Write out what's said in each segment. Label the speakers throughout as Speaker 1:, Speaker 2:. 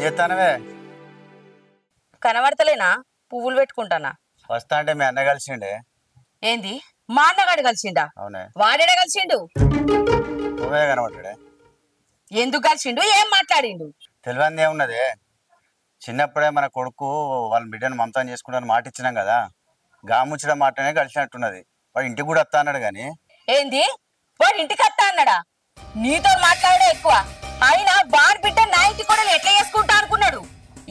Speaker 1: చేస్తానవే?
Speaker 2: కనబడతలేనా? పువ్వులు పెట్టుకుంటానా.
Speaker 1: వస్తా అంటే మీ అన్న కలిసిండే.
Speaker 2: ఏంది మా అన్నగాడు కలిసిండా?
Speaker 1: అవునే.
Speaker 2: వాడేడా కలిసిండు?
Speaker 1: నువ్వే కనబడ్డాడే.
Speaker 2: ఎందుకు కలిసిండు? ఏం మాట్లాడిండు?
Speaker 1: తెలియంది ఏమున్నదే, చిన్నప్పుడే మన కొడుకు వాళ్ళ బిడ్డను మమతం చేసుకుంటాను మాట ఇచ్చినాం కదా, గాముచ్చిన మాటనే కలిసినట్టున్నది. వాడు ఇంటికి కూడా వస్తా అన్నాడు కానీ.
Speaker 2: ఏంది వాడు ఇంటికి వస్తా అన్నాడా? నీతో మాట్లాడే ఎక్కువ. అయినా వాడి బిడ్డ నా ఇంటి కూడా ఎట్లా చేసుకుంటా అనుకున్నాడు?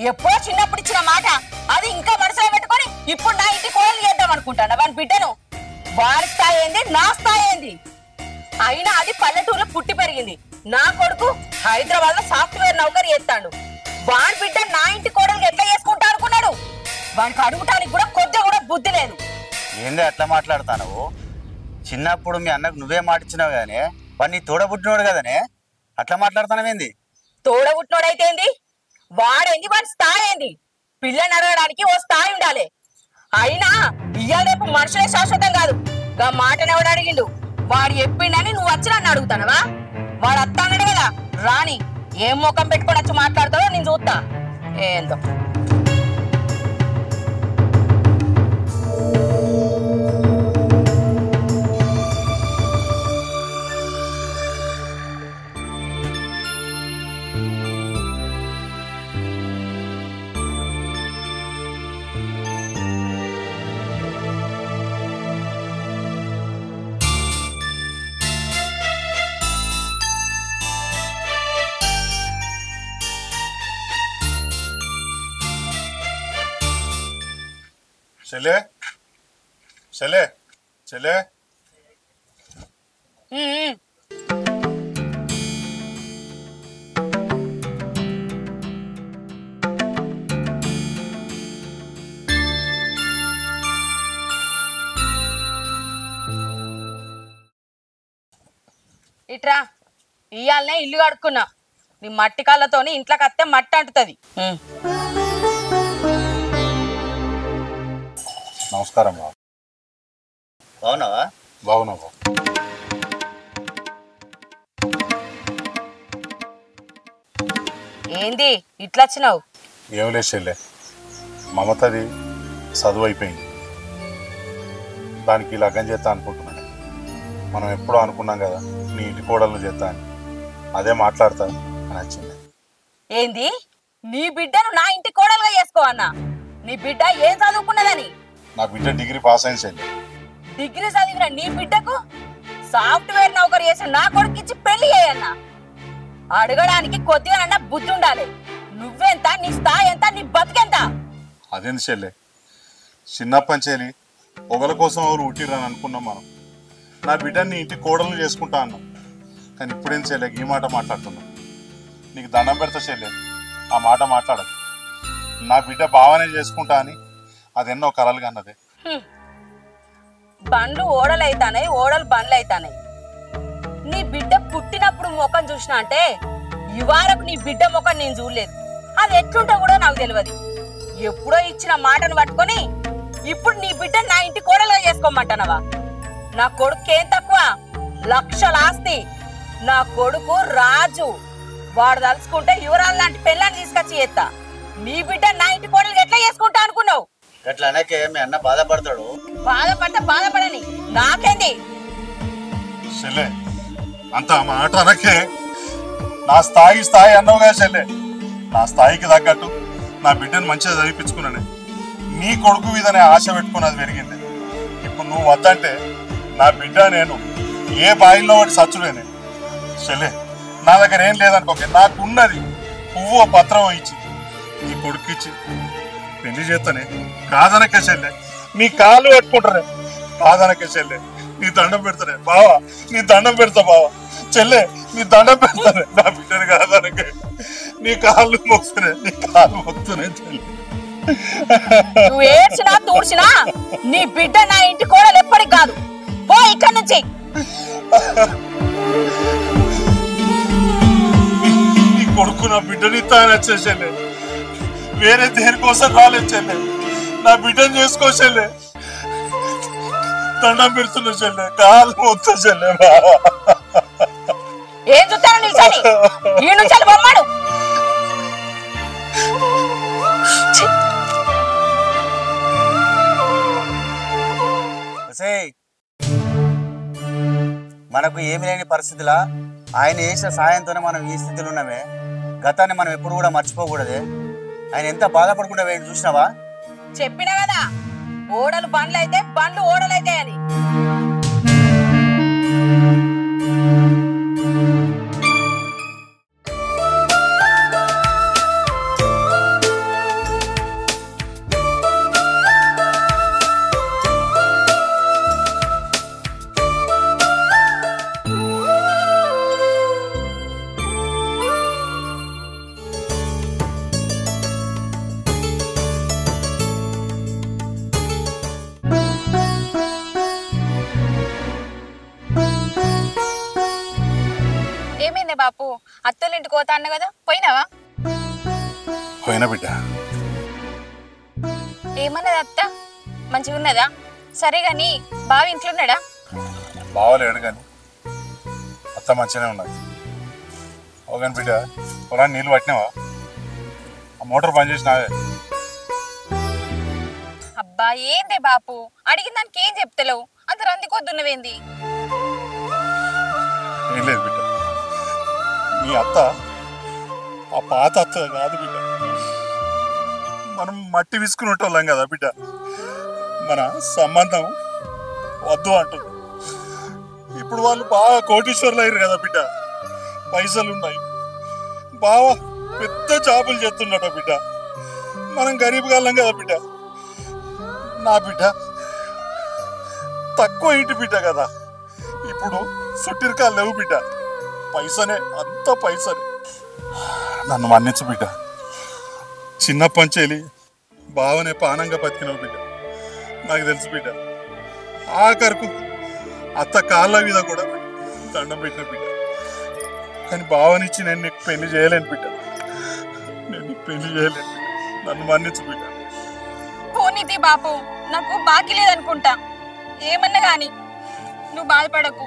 Speaker 2: ఎప్పుడో చిన్నప్పుడు ఇచ్చిన మాట అది ఇంకా మనసులో పెట్టుకొని ఇప్పుడు నా ఇంటి కోడలు చేద్దాం అనుకుంటాను వాడి బిడ్డను. వాడి స్థాయి ఏంది, నా స్థాయి ఏంది? అయినా అది పల్లెటూరులో పుట్టి పెరిగింది. నా కొడుకు హైదరాబాద్ లో సాఫ్ట్వేర్ నౌకరీ చేస్తాడు. వాడి బిడ్డ నా ఇంటి కోడలు ఎట్లా చేసుకుంటా అనుకున్నాడు? వాడికి అడుగుటానికి కూడా కొద్దిగా కూడా బుద్ధి లేదు.
Speaker 1: ఏంది అట్లా మాట్లాడతాను? చిన్నప్పుడు మీ అన్నకు నువ్వే మాట ఇచ్చినావు కానీ వాడు నీ తోడబుట్టినోడు కదనే, అట్లా మాట్లాడుతానవేంది?
Speaker 2: తోడబుట్టినోడైతే ఏంది, వాడేంది, వాడి స్థాయి ఏంది? పిల్లని అడగడానికి ఓ స్థాయి ఉండాలి. అయినా ఇయ్యాల రేపు మనుషులే శాశ్వతం కాదు. గా మాటను ఎవడు అడిగిండు? వాడు చెప్పిండని నువ్వు వచ్చి నన్ను అడుగుతానవా? వాడు అత్తానడు కదా, రాని ఏం ముఖం పెట్టుకొని వచ్చి మాట్లాడతావో నేను చూస్తా. ఏందో
Speaker 3: చెల్లే చెల్లే చెల్లే
Speaker 2: ఇట్రా. ఇయ్యాలనే ఇల్లు కడుక్కున్నా. నీ మట్టి కాళ్ళతోని ఇంట్లోకి వస్తే మట్టి అంటుతుంది.
Speaker 3: నమస్కారం బాబు.
Speaker 1: బాగున్నావా?
Speaker 3: బాగున్నా బాబు.
Speaker 2: ఏంది ఇట్లా వచ్చినావు?
Speaker 3: ఏం లేదు చెల్లె, మమతది చదువు అయిపోయింది, దానికి లగ్గం చేస్తా అనుకుంటున్నాను. మనం ఎప్పుడో అనుకున్నాం కదా నీ ఇంటి కోడలను చేస్తా అని, అదే మాట్లాడతా అని వచ్చింది.
Speaker 2: ఏంది నీ బిడ్డను నా ఇంటి కోడలుగా చేసుకోవన్నా? నీ బిడ్డ ఏం చదువుకున్నదని?
Speaker 3: నా బిడ్డ డిగ్రీ పాస్ అయింది చెల్లె.
Speaker 2: డిగ్రీ చదివిన నీ బిడ్డకు సాఫ్ట్వేర్ నౌకరీ చేసిన నా కొడుకు ఇచ్చి పెళ్లి చేయన్నా? అడగడానికి కొద్దిగా బుద్ధి ఉండాలి. నువ్వెంత, నీ స్థాయి ఎంత, నీ బతుకెంత?
Speaker 3: అదేంది చెల్లె, చిన్నప్పని చెల్లి ఒకరి కోసం ఎవరు ఉట్టిరని అనుకున్నాం మనం. నా బిడ్డని ఇంటి కోడలు చేసుకుంటా అన్నాం, కానీ ఇప్పుడేం చెల్లె ఈ మాట మాట్లాడుతున్నాం? నీకు దండం పెడతా చెల్లె, ఆ మాట మాట్లాడదు. నా బిడ్డ బావనే చేసుకుంటా అని అదెన్నో కలలుగా అన్నదే.
Speaker 2: బండ్లు ఓడలు అయితానాయి, ఓడలు బండ్లు అయితానాయి. నీ బిడ్డ పుట్టినప్పుడు ముఖం చూసినా అంటే ఇవారకు నీ బిడ్డ ముఖం నేను చూడలేదు. అది ఎట్లుంటో కూడా నాకు తెలియదు. ఎప్పుడో ఇచ్చిన మాటను పట్టుకొని ఇప్పుడు నీ బిడ్డ నా ఇంటి కోడలుగా చేసుకోమంటానవా? నా కొడుకు ఏం తక్కువ, లక్షల ఆస్తి. నా కొడుకు రాజు. వాడు తలుచుకుంటే యువరాలు లాంటి పెళ్ళాన్ని తీసుకొచ్చి చేస్తా. నీ బిడ్డ నా ఇంటి కోడలు ఎట్లా చేసుకుంటా అనుకున్నావు?
Speaker 1: అట్లా అనకే, మీ అన్న బాధపడతాడు.
Speaker 2: బాధపడితే బాధపడని, నాకేంది?
Speaker 3: చెల్లె అంత మాట అనకే. నా స్థాయి అన్నావు కదా చెల్లె, నా స్థాయికి తగ్గట్టు నా బిడ్డను మంచిగా చదివించుకున్నానే. నీ కొడుకు మీదనే ఆశ పెట్టుకుని అది పెరిగింది. ఇప్పుడు నువ్వు వద్దంటే నా బిడ్డ నేను ఏ బాయిల్లో వాటి సచ్చులేనే. చెల్లె నా దగ్గర ఏం లేదనుకోకే, నాకున్నది పువ్వు పత్రం ఇచ్చి నీ కొడుకు ఇచ్చి పెళ్లి చేస్తానే. కాదనకే చెల్లె, నీ కాళ్ళు పెట్టుకుంటారే. కాదనకే చెల్లె, నీ దండం పెడతానే బావా, నీ దండం పెడతా బావా. చెల్లె నీ దండం పెడతానే, నా బిడ్డని కాదనకే. నీ కాళ్ళు మొక్కునే, నీ కాళ్ళు మొక్కునే చెల్లె.
Speaker 2: నువ్వు ఏడ్చినా తూడ్చినా నీ బిడ్డ నా ఇంటి కోడలు ఎప్పటికి కాదు. పో ఇక్కడి నుంచి.
Speaker 3: నీ కొడుకు నా బిడ్డని తానొచ్చే చెల్లె, వేరే దేనికోసం రాలేదు చెల్లె. నా బిడ్డను చేసుకో చెల్లె, దండం పెడుతున్నా చెల్లె, కాలు మొత్తం చెల్లె.
Speaker 2: ఏం చూస్తాను నిల్చొని? ఈ నుంచి బొమ్మడు
Speaker 1: నర్సే, మనకు ఏమి లేని పరిస్థితిలా ఆయన చేసిన సాయంతోనే మనం ఈ స్థితిలో ఉన్నామే. గతాన్ని మనం ఎప్పుడు కూడా మర్చిపోకూడదే. ఆయన ఎంత బాధపడకుండా వేడి చూసినావా?
Speaker 2: చెప్పినా కదా, ఓడలు బండ్లు అయితే బండ్లు ఓడలైతే అని. ఏమైంది బాపు, అత్తోళ్ళింటికి పోతా అన్న కదా, పోయినావా?
Speaker 3: పోయినా బిడ్డ.
Speaker 2: ఏమన్నది అత్త? మంచిగా ఉన్నదా? సరే గాని బావ ఇంట్లో ఉన్నాడా?
Speaker 3: బావలేడు కానీ అత్త మంచిగానే ఉన్నది. ఓగాని బిడ్డ, పొలాన్ని నీళ్ళు పట్టినావా? ఆ మోటార్ బంద్ చేసినావే?
Speaker 2: అబ్బా ఏందే బాపు, అడిగిన దానికి ఏం చెప్తలేవు? అంత రందికొద్దున్నవేంది?
Speaker 3: ఏం లేదు బిడ్డ, నీ అత్త ఆ పాత అత్త కాదు బిడ్డ. మనం మట్టి విసుకునేటోళ్ళం కదా బిడ్డ. మన సంబంధం వద్దు అంటుంది. ఇప్పుడు వాళ్ళు బాగా కోటీశ్వర్లు అయ్యారు కదా బిడ్డ, పైసలు ఉన్నాయి. బాగా పెద్ద జాబులు చేస్తున్నట బిడ్డ. మనం గరీబ్ గాళ్ళం కదా బిడ్డ. నా బిడ్డ తక్కువ ఇంటి బిడ్డ కదా. ఇప్పుడు సుట్టిరికాలు లేవు బిడ్డ, పైసనే అంత పైసనే. నన్ను మన్నించు బిడ్డ. చిన్నప్పంచేలి బావనే పానంగా బతికినావు బిడ్డ, నాకు తెలుసు బిడ్డ. ఆఖరుకు అత్త కాళ్ళ మీద కూడా దండం పెట్టిన బిడ్డ. కానీ బావనిచ్చి నేను నీకు పెళ్లి చేయలేను బిడ్డ, నేను నీకు పెళ్లి చేయలేను బిడ్డ. నన్ను మన్నించు బిడ్డ.
Speaker 2: పోనీతి బాపు, నాకు బాకీ లేదనుకుంటా. ఏమన్నా గాని నువ్వు బాధపడకు,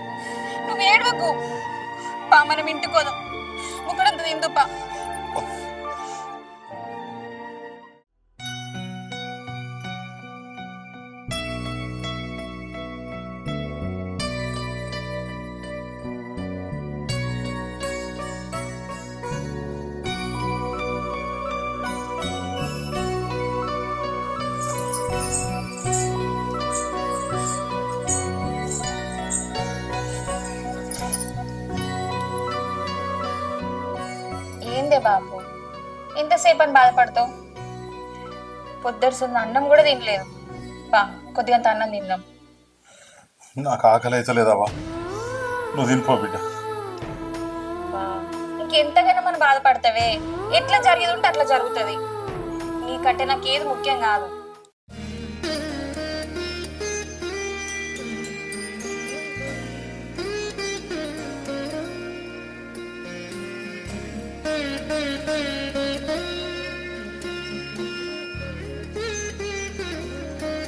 Speaker 2: నువ్వు ఏడవకు. పా మనం ఇంటికోదాం, ముక్కడంత తిందుపా. ఏందే బాపు, ఎంతసేపు అని బాధపడతావు? పొద్దురుసున్న అన్నం కూడా తినలేదు. బా కొద్దిగంత అన్నం తిందాం.
Speaker 3: నాకు ఆకలి అయితే లేదవ్వా, నువ్వు తినిపో బిడ్డ.
Speaker 2: ఇంకెంతగానో మనం బాధపడతావే, ఎట్లా జరిగేది ఉంటే అట్లా జరుగుతుంది. నీకంటే నాకు ఏది ముఖ్యం కాదు.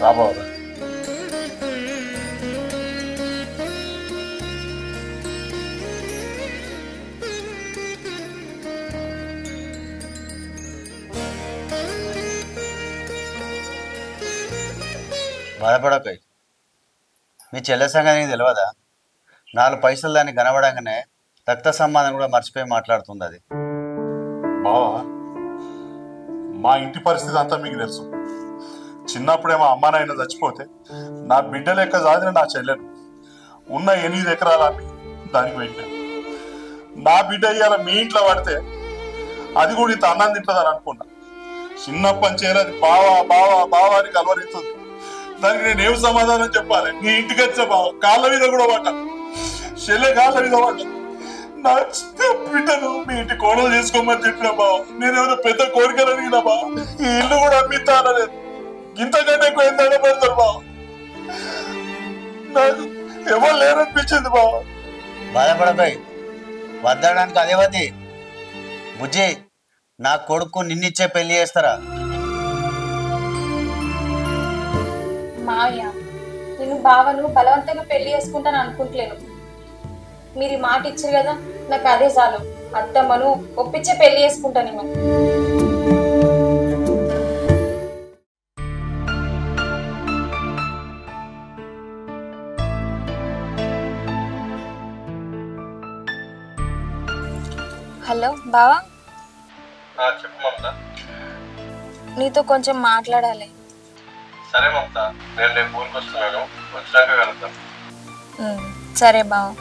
Speaker 3: రాబోదా
Speaker 1: బాధపడకాయి. మీ చెల్లె సంగతి నీకు తెలియదా? 4 పైసలు దాన్ని కనబడంగానే రక్త సంబంధం కూడా మర్చిపోయి మాట్లాడుతుంది అది.
Speaker 3: బావా, మా ఇంటి పరిస్థితి అంతా మీకు తెలుసు. చిన్నప్పుడేమో అమ్మ నాయన చచ్చిపోతే నా బిడ్డ లెక్క సాధిన నా చెల్లెను ఉన్న 8 ఎకరాలు అమ్మి దానికి పెట్టినా. నా బిడ్డ ఇవాళ మీ ఇంట్లో పడితే అది కూడా ఇంత అన్నం తింటుందని అనుకున్నా. చిన్నప్పని చేరది బావా బావా బావా అని కలవరిస్తుంది. దానికి నేనేం సమాధానం చెప్పాలి? నీ ఇంటికి వచ్చా బావ కాళ్ళ మీద కూడా పడ్డా, చెల్లె కాళ్ళ మీద పడ్డా. నా బిడ్డను మీ ఇంటి కోడలు చేసుకోమని చెప్పిన బావ. నేనేమైనా పెద్ద కోరికలు అడిగినా బావ, ఈ ఇల్లు కూడా అమ్మిస్తా అనలేదు. ఇంతకంటే ఎక్కువ ఎంత పెడతారు బావ? నాకు ఎవరు లేరనిపించింది బావ.
Speaker 1: బాధపడకాయి, వద్దడానికి అదేవతి. బుజ్జి, నా కొడుకు నిన్నిచ్చే పెళ్లి చేస్తారా?
Speaker 2: మావయ్య, నేను బావను బలవంతంగా పెళ్లి చేసుకుంటాను అనుకుంటలేను. మీరు మాట ఇచ్చారు కదా, నాకు అదే చాలు. అత్తమ్మను ఒప్పించే పెళ్లి చేసుకుంటాను నేను.
Speaker 4: హలో బావా,
Speaker 5: చెప్పు మమత.
Speaker 4: నీతో కొంచెం మాట్లాడాలి.
Speaker 5: సరే మమత, నేను రేపు ఊరికి వస్తున్నాను, వచ్చినాక కలుద్దాం.
Speaker 4: సరే బావా.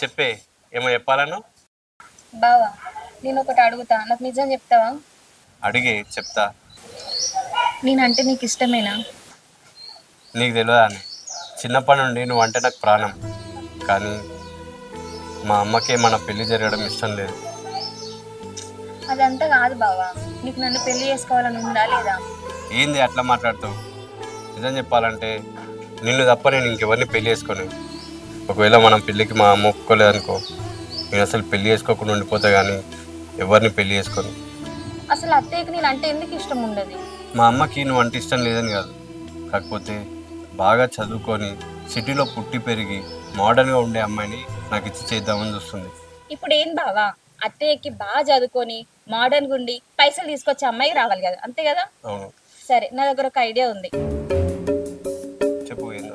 Speaker 5: చెప్పే, ఏమో చెప్పాలను?
Speaker 4: బావా, నేను ఒకటి అడుగుతా, నాకు నిజం చెప్తావా?
Speaker 5: అడిగే చెప్తా.
Speaker 4: నేనంటే నీకు ఇష్టమేనా?
Speaker 5: నీకు తెలియదా అని, చిన్నప్పటి నుండి నువ్వు అంటే నాకు ప్రాణం. కానీ మా అమ్మకే మన పెళ్లి జరగడం ఇష్టం లేదు.
Speaker 4: అదంతా కాదు బావా, నీకు నన్ను పెళ్లి చేసుకోవాలని ఉందా లేదా?
Speaker 5: ఏంది అట్లా మాట్లాడుతావు? నిజం చెప్పాలంటే నిన్ను తప్ప నేను ఇంకెవరిని పెళ్లి చేసుకోను. ఒకవేళ మనం పెళ్ళికి మా అమ్మ ఒప్పుకోలేదనుకో, నేను అసలు పెళ్లి చేసుకోకుండా ఉండిపోతా, కానీ ఎవరిని పెళ్లి చేసుకోను.
Speaker 4: అసలు అత్తయ్యకి నేను అంటే ఎందుకు ఇష్టం ఉండదు?
Speaker 5: మా అమ్మకి నువ్వు అంటే ఇష్టం లేదని కాదు, కాకపోతే బాగా చదువుకొని సిటీలో పుట్టి పెరిగి మోడర్న్గా ఉండే అమ్మాయిని నాకు ఇచ్చి చేద్దామని చూస్తుంది.
Speaker 4: ఇప్పుడు ఏం బావా, అత్తయ్యకి బాగా చదువుకొని మోడర్న్ గుండి పైసలు తీసుకొచ్చే అమ్మాయి రావాలి కదా, అంతే కదా?
Speaker 5: అవును.
Speaker 4: సరే, నా దగ్గర ఒక ఐడియా ఉంది.
Speaker 5: చెప్పు ఏందో.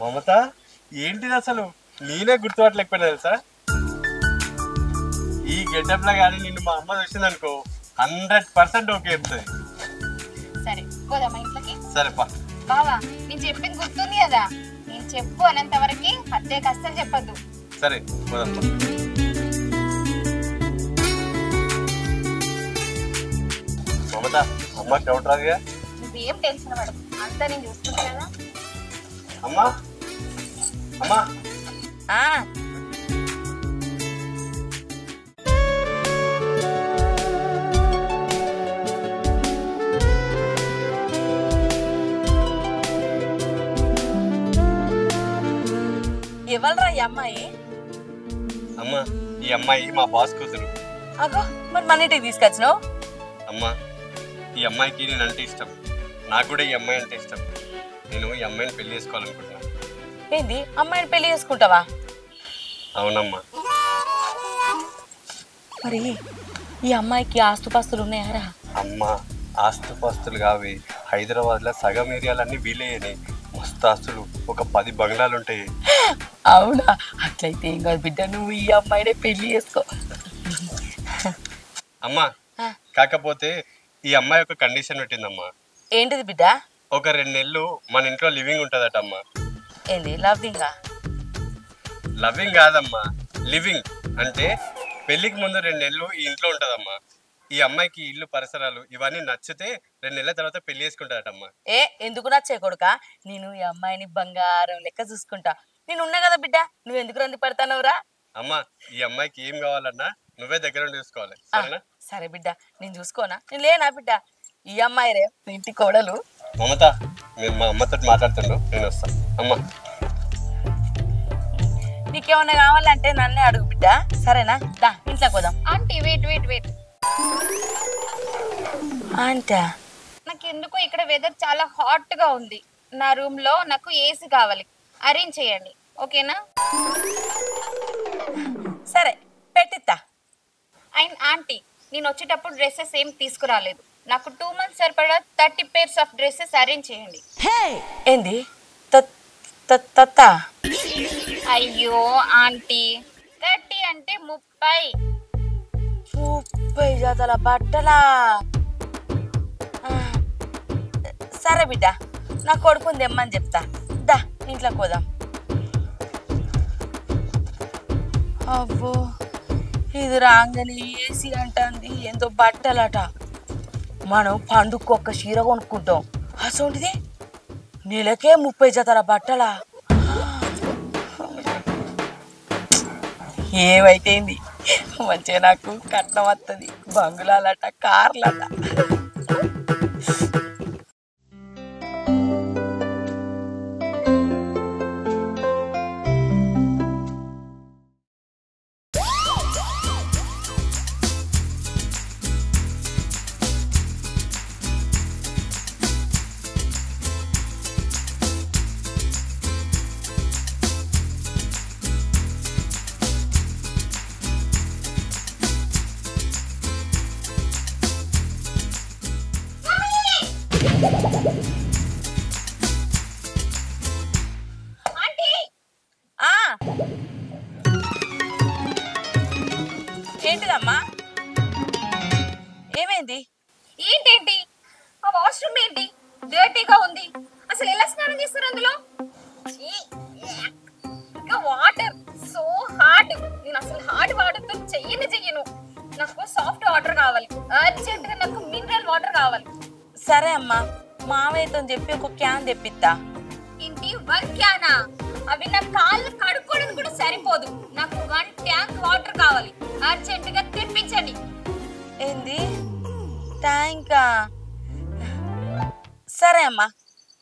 Speaker 5: మమత, ఏంటిది అసలు? నేనే గుర్తుపట్టలేకపోయినా తెలుసా? ఈ గెటప్ లా కానీ నిన్ను మా అమ్మ చూసింది అనుకో 100% ఓకే చెప్తుంది.
Speaker 4: సరే, పోదామా ఇంట్లోకి?
Speaker 5: సరే పా.
Speaker 4: బావా, నేను చెప్పింది గుర్తుంది కదా, నేను చెప్పు అనేంత వరకు అత్తయ్యకి అస్సలు చెప్పద్దు.
Speaker 5: సరే పోదాం. మమత, అమ్మకి డౌట్ రాదుగా?
Speaker 4: నువ్వేం టెన్షన్ పడకు, అంతా నేను చూసుకుంటా కదా.
Speaker 5: అమ్మా అమ్మా,
Speaker 2: ఆ ఎవరురా ఈ అమ్మాయి?
Speaker 5: అమ్మా ఈ అమ్మాయి మా బాస్ కూతురు.
Speaker 2: అగో, మరి మన ఇంటికి తీసుకొచ్చినావు?
Speaker 5: అమ్మా ఈ అమ్మాయికి నేనంటే ఇష్టం, నాకు కూడా ఈ అమ్మాయి అంటే ఇష్టం. నేను ఈ అమ్మాయిని పెళ్లి చేసుకోవాలనుకుంటున్నాను.
Speaker 2: ఏంది, అమ్మాయిని పెళ్లి చేసుకుంటావా?
Speaker 5: అవునమ్మా.
Speaker 2: మరి ఈ అమ్మాయికి ఆస్తుపాస్తులు ఉన్నాయారా?
Speaker 5: అమ్మా ఆస్తుపాస్తులు కావి, హైదరాబాద్లో సగం ఏరియాలన్నీ వీలేయని మస్తు ఆస్తులు, ఒక 10 బంగ్లాలు ఉంటాయి.
Speaker 2: అవునా? అట్లయితే ఏం కాదు బిడ్డ, నువ్వు ఈ అమ్మాయినే పెళ్లి చేసుకో.
Speaker 5: అమ్మా కాకపోతే ఈ అమ్మాయి ఒక కండిషన్ పెట్టిందమ్మా.
Speaker 2: ఏంటిది బిడ్డ?
Speaker 5: ఒక 2 నెలలు మన ఇంట్లో లివింగ్ ఉంటుందట అమ్మా.
Speaker 2: ఏంది, లవ్వింగా?
Speaker 5: లవ్వింగ్ కాదమ్మా, లివింగ్ అంటే పెళ్లికి ముందు 2 నెలలు ఈ ఇంట్లో ఉంటుందమ్మా. ఈ అమ్మాయికి ఇల్లు పరిసరాలు ఇవన్నీ నచ్చితే 2 నెలల తర్వాత పెళ్లి చేసుకుంటాడమ్మా.
Speaker 2: ఎందుకు నచ్చే కొడుక, నేను ఈ అమ్మాయిని బంగారం లెక్క చూసుకుంటా. నేను ఉన్నా కదా బిడ్డ, నువ్వు ఎందుకు రంది పడతానవురా?
Speaker 5: అమ్మా ఈ అమ్మాయికి ఏం కావాలన్నా నువ్వే దగ్గర ఉండి చూసుకోవాలి, సరేనా?
Speaker 2: సరే బిడ్డ, నేను చూసుకోనా? నేను లేనా బిడ్డ? ఈ అమ్మాయి రే ఇంటి కోడలు.
Speaker 5: మమత, నేను మా అమ్మతో మాట్లాడుతుండు, నేను వస్తాను. అమ్మా
Speaker 2: నీకేమన్నా కావాలంటే నన్నే అడుగు బిడ్డ, సరేనా? దా ఇంట్లోకి పోదాం.
Speaker 4: Aunty wait.
Speaker 2: అంటే
Speaker 4: నాకు ఎందుకో ఇక్కడ వెదర్ చాలా హాట్ గా ఉంది. నా రూమ్ లో నాకు ఏసీ కావాలి, అరేంజ్ చేయండి, ఓకేనా?
Speaker 2: సరే పెట్టిస్తా.
Speaker 4: అండ్ ఆంటీ, నేను వచ్చేటప్పుడు డ్రెస్సెస్ ఏం తీసుకురాలేదు. నాకు 2 months సరిపడా 30 pairs ఆఫ్ డ్రెస్సెస్ అరేంజ్ చేయండి.
Speaker 2: ఏంది తత్త?
Speaker 4: అయ్యో ఆంటీ, 30 అంటే 30.
Speaker 2: 30 జతల బట్టలా? సరే బిడ్డ, నా కొడుకుని తెమ్మని చెప్తా. దా ఇంట్లోకి పోదాం. అబ్బో, ఇది రాగానే ఏసీ అంటుంది, ఎంతో బట్టలట. మనం పండుగకు ఒక్క చీర కొనుక్కుంటాం, అసోంటిది నెలకే 30 జతల బట్టలా? ఏమైతేంది, మంచిగా నాకు కట్నం వస్తుంది, బంగుళాలట, కార్లట. ఏంటిదమ్మా, ఏమైంది?
Speaker 4: ఏంటేంటి ఆ వాష్రూమ్ ఏంటి డర్టీగా ఉంది? అసలు ఎలా స్నానం చేస్తారు అందులో? ఛీ, ఇంకా వాటర్ సో హార్డ్. నేను అసలు హార్డ్ వాటర్ తో చెయ్యను. నాకు సాఫ్ట్ వాటర్ కావాలి, అర్జెంట్ గా నాకు మినరల్ వాటర్ కావాలి.
Speaker 2: సరే అమ్మా, మామయ్యతో చెప్పి ఒక క్యాన్ తెప్పిస్తా.
Speaker 4: ఇంటి 1 క్యానా? అవి నా కాళ్ళు కడుక్కోవడానికి కూడా సరిపోదు. నాకు 1 ట్యాంక్ వాటర్ కావాలి, అర్జెంట్ గా తెప్పించండి.
Speaker 2: ఏంది ట్యాంకా? సరే అమ్మా,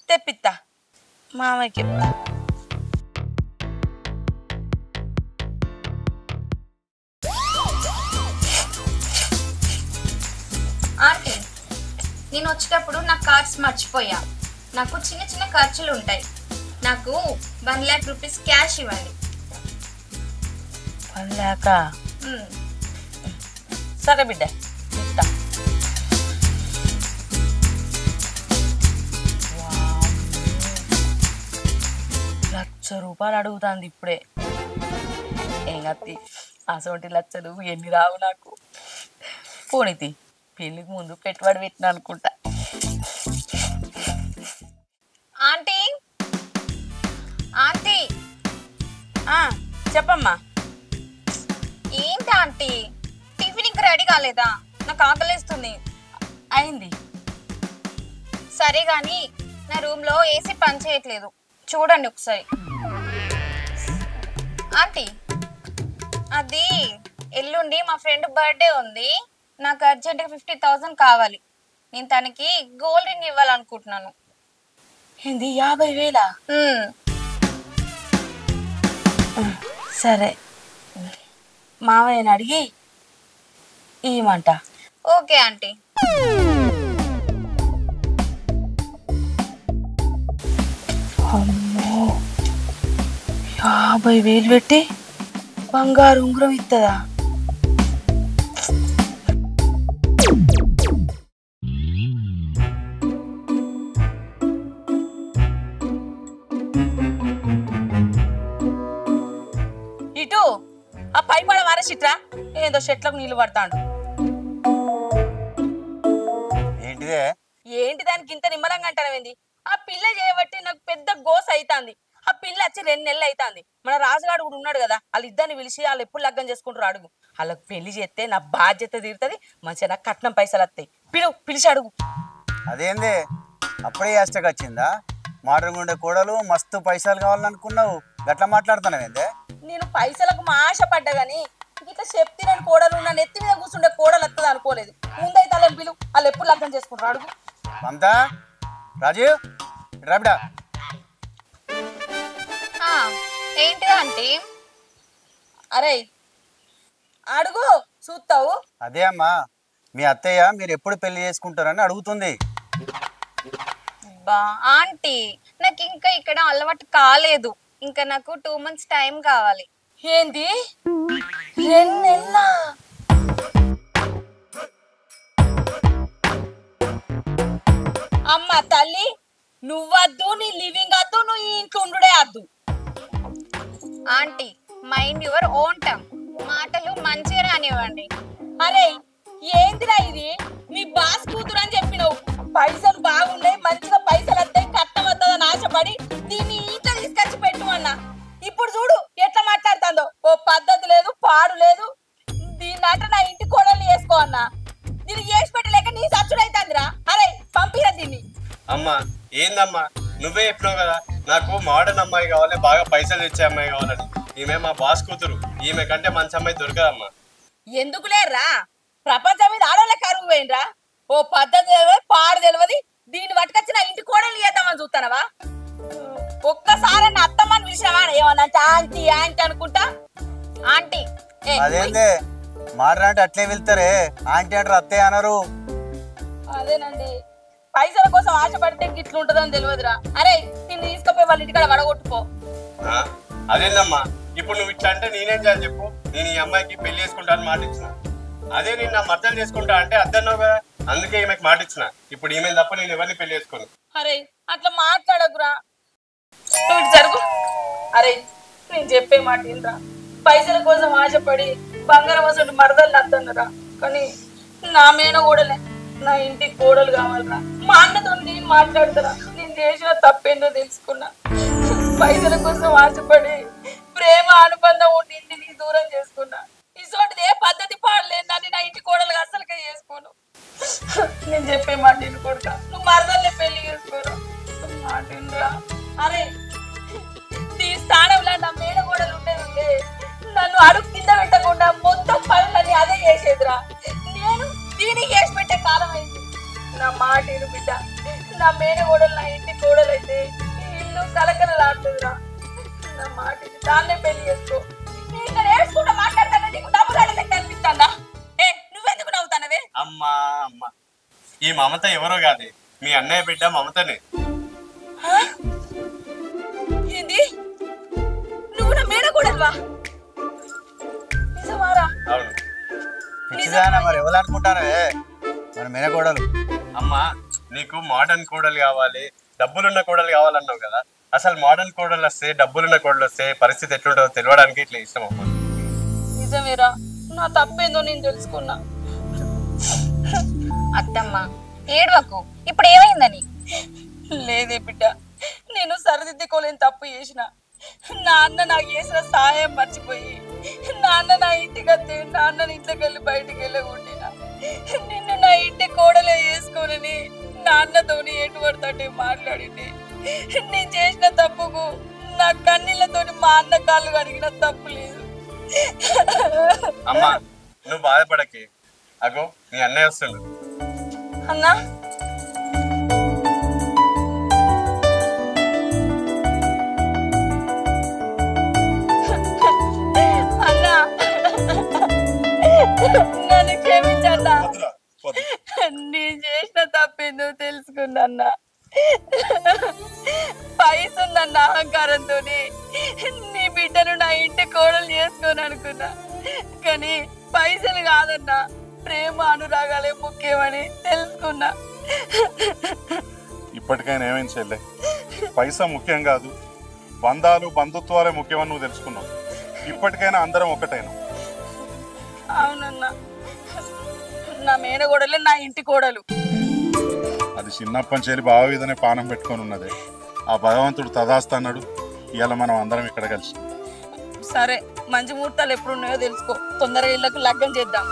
Speaker 2: తెప్పిస్తా, మామయ్యకి చెప్తా.
Speaker 4: ఆంటీ, నేను వచ్చేటప్పుడు నా కార్డ్స్ మర్చిపోయా. నాకు చిన్న చిన్న ఖర్చులు ఉంటాయి. నాకు 1 lakh రూపీస్ క్యాష్ ఇవ్వండి.
Speaker 2: 1 lakh? సరే బిడ్డ, ఇస్తా. ₹1,00,000 అడుగుతుంది ఇప్పుడే. ఏం కత్తి, అసోంటి లక్షలు ఎన్ని రావు నాకు. పోనీతి, పెళ్ళికి ముందు పెట్టుబడి పెట్టిన అనుకుంటా.
Speaker 4: ఆంటీ ఆంటీ
Speaker 2: చెప్పమ్మా.
Speaker 4: ఏంటి ఆంటీ, టిఫిన్ ఇంకా రెడీ కాలేదా? నాకు ఆకలిస్తుంది.
Speaker 2: అయింది.
Speaker 4: సరే గాని నా రూమ్ లో ఏసీ పని చేయట్లేదు, చూడండి ఒకసారి. ఆంటీ, అది ఎల్లుండి మా ఫ్రెండ్ బర్త్డే ఉంది. నాకు అర్జెంట్గా 50,000 కావాలి. నేను తనకి గోల్డ్ రింగ్ ఇవ్వాలనుకుంటున్నాను.
Speaker 2: ఏంది 50,000? సరే, మామయ్యని అడిగి ఇవ్వమంట.
Speaker 4: Okay aunty.
Speaker 2: అమ్మో, 50,000 పెట్టి బంగారు ఉంగరం ఇస్తుందా? ఇటు ఆ పైపడ వారే చిట్రా, ఏదో చెట్లకు నీళ్లు పడతాడు.
Speaker 1: ఏంటిదే?
Speaker 2: ఏంటి దానికి ఇంత నిమ్మలంగా అంటారేంది? ఆ పిల్ల చేయబట్టి నాకు పెద్ద గోస అవుతుంది. ఆ పిల్ల వచ్చి 2 నెలలు అవుతుంది. మన రాజుగాడు కూడా ఉన్నాడు కదా, వాళ్ళిద్దరిని పిలిచి వాళ్ళు ఎప్పుడు లగ్గం చేసుకుంటారు అడుగు. వాళ్ళకి పెళ్లి చేస్తే నా బాధ్యత తీరుతుంది, మంచిగా నాకు కట్నం పైసలు వస్తాయి. పిలిచి అడుగు.
Speaker 1: అదేంది అప్పుడే యాస్టక్ వచ్చిందా? మోడర్న్ ఉండే కోడలు మస్తు పైసలు కావాలనుకున్నావు, గట్లా మాట్లాడుతున్నావేందే?
Speaker 2: నేను పైసలకు ఆశ పడ్డా గానీ ఇట్లా చెప్తినని కోడలు నా నెత్తి మీద కూర్చుండే కోడలు వస్తుంది అనుకోలేదు. ముందైతే వాళ్ళని పిలు, వాళ్ళు ఎప్పుడు లగ్గం చేసుకుంటారు అడుగు.
Speaker 1: మమతా, రాజీవ్, రాబిడా.
Speaker 4: ఏంటి ఆంటీ?
Speaker 2: అరే అడుగు, చూస్తావు.
Speaker 1: అదే అమ్మా, మీ అత్తయ్య మీరు ఎప్పుడు పెళ్లి చేసుకుంటారని అడుగుతుంది.
Speaker 4: ఆంటీ, నాకు ఇంకా ఇక్కడ అలవాటు కాలేదు. ఇంకా నాకు 2 months టైం కావాలి.
Speaker 2: ఏంది 2 నెలల? అమ్మ తల్లి, నువ్వద్దు, నీ లివింగ్ వద్దు, నువ్వు ఈ ఇంట్లో ఉండుడే వద్దు.
Speaker 4: Aunty, mind your own term. మాటలు మంచిగా రానివ్వండి.
Speaker 2: అరే ఏందిరా ఇది? మీ బాస్ కూతురు అని చెప్పినావు, పైసలు బాగున్నాయి, మంచిగా పైసలు వస్తాయి, కట్నం వస్తుందని ఆశపడి దీన్ని ఇంట్లో తీసుకొచ్చి పెట్టు అన్న. ఇప్పుడు చూడు ఎట్లా మాట్లాడుతుందో, ఓ పద్ధతి లేదు, పాడు లేదు. దీన్నట నా ఇంటి కోడల్ని వేసుకో అన్న. దీన్ని చేసి పెట్టలేక నీ సచ్చుడైతుందిరా. అరే పంపిరా దీన్ని.
Speaker 5: అమ్మా ఏందమ్మా నువ్వే చెప్పినావు కదా నాకు మోడర్న్ అమ్మాయి కావాలి, బాగా పైసలు తెచ్చే అమ్మాయి కావాలని. ఈమె మా బాస్ కూతురు, ఈమె కంటే మంచి అమ్మాయి దొరకదమ్మా.
Speaker 2: ఎందుకు లేరా? ప్రపంచం మీద ఆడవాళ్ళ కరువు పోయినరా? ఓ పద్ధతి తెలియదు, పాడు తెలియదు. దీన్ని పట్టుకొచ్చి నా ఇంటి కోడలు చేద్దామని చూస్తానవా? ఒక్కసారి నా అత్తమ్మని పిలిచినవా? ఏమన్నా ఆంటీ ఆంటీ అనుకుంటా. ఆంటీ
Speaker 1: అదేందే మాట్లాడి అంటే అట్లే వెళ్తారే, ఆంటీ అంటారు అత్తయ్య అనరు.
Speaker 2: అదేనండి, పైసల కోసం ఆశపడితే గిట్లు ఉంటదని తెలియదురా. అరే నిన్ను తీసుకుపోయి వాళ్ళ ఇంటికాడ వడగొట్టుకో.
Speaker 5: అదేందమ్మా ఇప్పుడు నువ్వు ఇట్లా అంటే నేనేం చేయాలి చెప్పు? నేను ఈ అమ్మాయికి పెళ్లి చేసుకుంటా అని మాట ఇచ్చిన. అదే నేను నా మర్దలు చేసుకుంటా అంటే అద్దన్నావు కదా, అందుకే ఈమెకి మాట ఇచ్చిన. ఇప్పుడు ఈమె తప్ప నేను ఎవరిని పెళ్లి చేసుకోను.
Speaker 2: అరే అట్లా మాట్లాడకురా, నువ్వు ఇటు జరుగు. అరే నేను చెప్పే మాట ఏంట్రా? పైసల కోసం ఆశపడి బంగారం అసలు మరదలు అద్దన్నరా, కానీ నా మేన కూడలే నా ఇంటికి కోడలు కావాలరా. మా అన్నతో నేను మాట్లాడతారా? నేను చేసిన తప్పేందో తెలుసుకున్నా. పైసల కోసం ఆశపడి ప్రేమ అనుబంధం ఉండి ఇంటిని దూరం చేసుకున్నా. ఇసోటిది ఏ పద్ధతి పాడలేదని నా ఇంటి కోడలుగా అసలుకే చేసుకోను. నేను చెప్పే మాట నేను కొడతా, నువ్వు మరదల్ని పెళ్లి చేసుకోరా. మాటిండ్రా. అరే నీ స్థానంలో నా మేడ కోడలు ఉండేది, నన్ను అడుగు కింద పెట్టకుండా మొత్తం పనులన్నీ అదే చేసేదిరా. నేను దీనికి చేసి పెట్టే కాలం అయింది. నా మాట ఇను బిడ్డ, నా మేడ కోడలు నా ఇంటి కోడలైతే ఈ ఇల్లు కలకలలాడుతుందిరా. నా మాట దాన్నే పెళ్లి చేసుకో. ఇంకా నేర్చుకుంటా మాట్లాడతానే నీకు డబ్బులు అడిగితే కనిపిస్తుందా? ఏ నువ్వెందుకు నవ్వుతానవే?
Speaker 5: అమ్మా అమ్మ ఈ మమత ఎవరో కాదే, మీ అన్నయ్య బిడ్డ మమతనే.
Speaker 2: ఏంది? నువ్వు నా మేడ కోడలువా? నిజమారా?
Speaker 5: అవును.
Speaker 1: పిచ్చిదానా మరి ఎవరు అనుకుంటారే మన మేనకోడలు.
Speaker 5: అమ్మా నీకు మోడర్న్ కోడలు కావాలి, డబ్బులున్న కోడలు కావాలన్నావు కదా. అసలు మోడర్న్ కోడలు వస్తే, డబ్బులున్న కోడలు వస్తే పరిస్థితి ఎట్లుంటుందో తెలియడానికి ఇట్లా ఇష్టం అమ్మా.
Speaker 2: నిజమేరా, నా తప్పేందో నేను తెలుసుకున్నా.
Speaker 4: అత్తమ్మ ఏడవకు, ఇప్పుడు ఏమైందని?
Speaker 2: లేదే బిడ్డ, నేను సరిదిద్దుకోలేని తప్పు చేసిన. నా అన్న నాకు చేసిన సహాయం మర్చిపోయి నాన్న నా ఇంటికి వస్తే నాన్న ఇంట్లోకి వెళ్ళి బయటికి వెళ్ళి ఉండినా. నిన్ను నా ఇంటి కోడలే చేసుకోనని నాన్నతోని ఎటు పడతాంటే మాట్లాడింది. నేను చేసిన తప్పుకు నా కన్నీళ్లతోని మా అన్న కాళ్ళు కడిగిన తప్పు లేదు.
Speaker 5: అమ్మా నువ్వు బాధపడకే, అగో నీ అన్నయ్య వస్తుండు.
Speaker 2: అన్నా అన్నా నన్ను క్షమించన్నా, నేను చేసిన తప్పేందో తెలుసుకున్నా. అన్నా పైసుందన్న అహంకారంతో నీ బిడ్డను నా ఇంటి కోడలు చేసుకోని అనుకున్నా, కానీ పైసలు కాదన్నా, ప్రేమ అనురాగాలే ముఖ్యమని తెలుసుకున్నా.
Speaker 3: ఇప్పటికైనా ఏమైంది చెల్లె? పైసా ముఖ్యం కాదు, బంధాలు బంధుత్వాలే ముఖ్యమని నువ్వు తెలుసుకున్నావు. ఇప్పటికైనా అందరం ఒకటైనా.
Speaker 2: అవునన్నా, నా మేనగోడలే నా ఇంటి కోడలు.
Speaker 3: అది చిన్నప్పటి నుంచి బావ మీదనే పానం పెట్టుకొని ఉన్నదే. ఆ భగవంతుడు తదాస్తా అన్నాడు. ఇవాళ మనం అందరం ఇక్కడ కలిసి.
Speaker 2: సరే, మంచి ముహూర్తాలు ఎప్పుడు ఉన్నాయో తెలుసుకో, తొందరగా ఇళ్ళకు లగ్గం చేద్దాం.